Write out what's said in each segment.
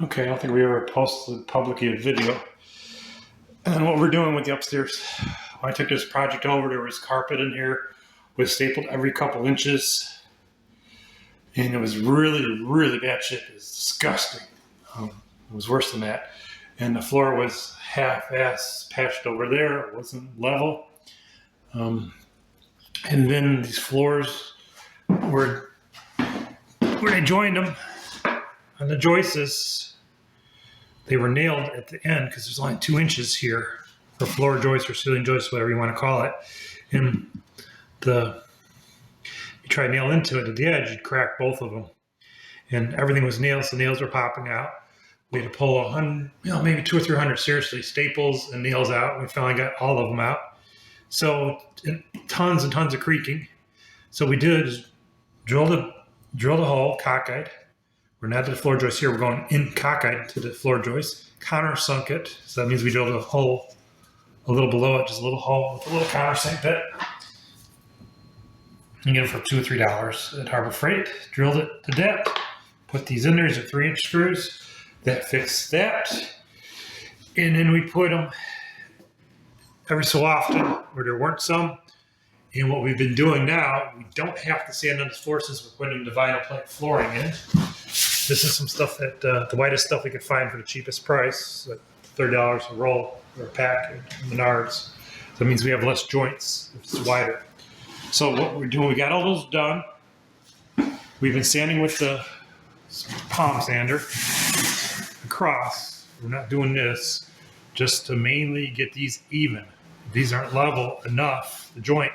Okay, I don't think we ever posted publicly a video. And what we're doing with the upstairs, when I took this project over, there was carpet in here, was stapled every couple inches. And it was really, really bad shit. It was disgusting. It was worse than that. And the floor was half-ass patched over there. It wasn't level. And then these floors where they joined them on the joists, they were nailed at the end because there's only 2 inches here for floor joists or ceiling joists, whatever you want to call it. And you try to nail into it at the edge, you'd crack both of them. And everything was nailed, so nails were popping out. We had to pull 100, maybe 200 or 300, seriously, staples and nails out. We finally got all of them out. So tons and tons of creaking. So we did is drill the hole, cockeyed. We're not to the floor joist here. We're going in cockeyed to the floor joist. Countersunk it. So that means we drilled a hole a little below it, just a little hole with a little countersink bit. You get it for $2 or $3 at Harbor Freight. Drilled it to depth. Put these in there. These are 3-inch screws. That fixed that. And then we put them every so often where there weren't some. And what we've been doing now, we don't have to sand on this floor since we're putting the vinyl plank flooring in. This is some stuff that the whitest stuff we could find for the cheapest price, like $30 a roll or a pack at Menards. So that means we have less joints if it's wider. So what we're doing, we got all those done. We've been sanding with the palm sander across. We're not doing this just to mainly get these even. If these aren't level enough, the joint,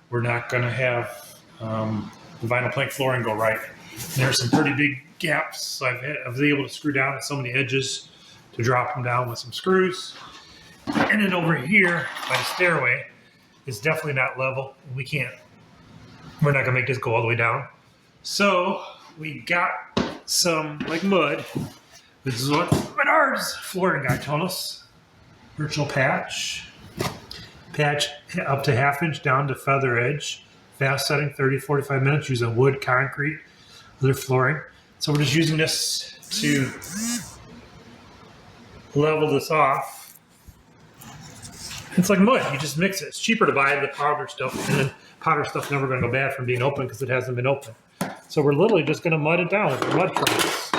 we're not going to have the vinyl plank flooring go right. And there's some pretty big gaps. So I was able to screw down some of the edges to drop them down with some screws. And then over here by the stairway, it's definitely not level. We're not going to make this go all the way down. So we got some like mud. This is what Menards flooring guy told us. Virtual patch up to 1/2 inch down to feather edge. Fast setting 30-45 minutes using wood, concrete, other flooring. So we're just using this to level this off. It's like mud. You just mix it. It's cheaper to buy the powder stuff, and then powder stuff's never going to go bad from being open because it hasn't been open. So we're literally just going to mud it down with the mud trucks.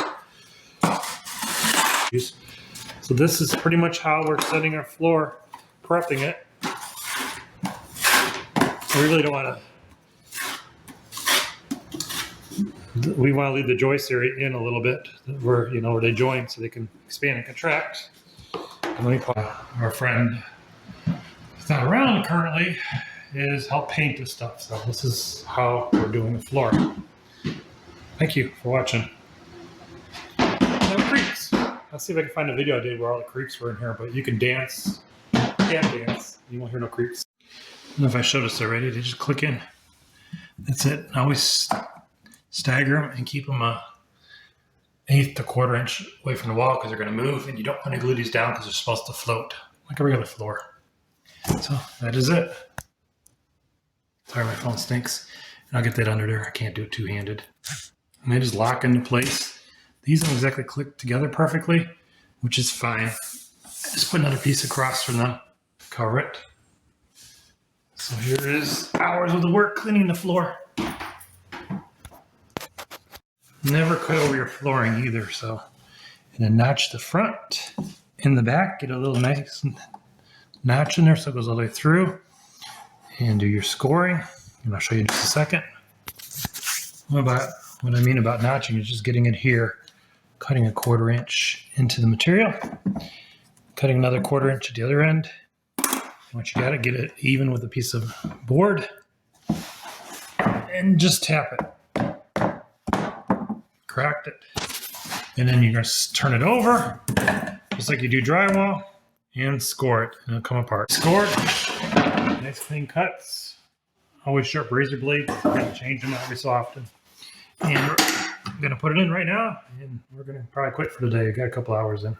So this is pretty much how we're setting our floor, prepping it. We really don't want to. We want to leave the joist area in a little bit, where they join so they can expand and contract. And let me call our friend. He's not around currently. Is help paint this stuff. So this is how we're doing the floor. Thank you for watching. No creeps. Let's see if I can find a video I did where all the creeps were in here, but you can dance. You can't dance. You won't hear no creeps. I don't know if I showed us already. They just click in. That's it. I always stagger them and keep them 1/8 to 1/4 inch away from the wall because they're going to move, and you don't want to glue these down because they're supposed to float like a regular floor. So that is it. Sorry, my phone stinks. And I'll get that under there. I can't do it two-handed. And they just lock into place. These don't exactly click together perfectly, which is fine. I just put another piece across from them to cover it. So here is hours of the work cleaning the floor. Never cut over your flooring either, so. And then notch the front and the back. Get a little nice notch in there so it goes all the way through. And do your scoring. And I'll show you in just a second. What I mean about notching is just getting it here, cutting 1/4 inch into the material, cutting another 1/4 inch at the other end. Once you got it, get it even with a piece of board and just tap it. Cracked it. And then you're going to turn it over just like you do drywall and score it, and it'll come apart. Scored. Nice clean cuts. Always sharp razor blades. Gotta change them every so often. And we're going to put it in right now, and we're going to probably quit for the day. I got a couple hours in.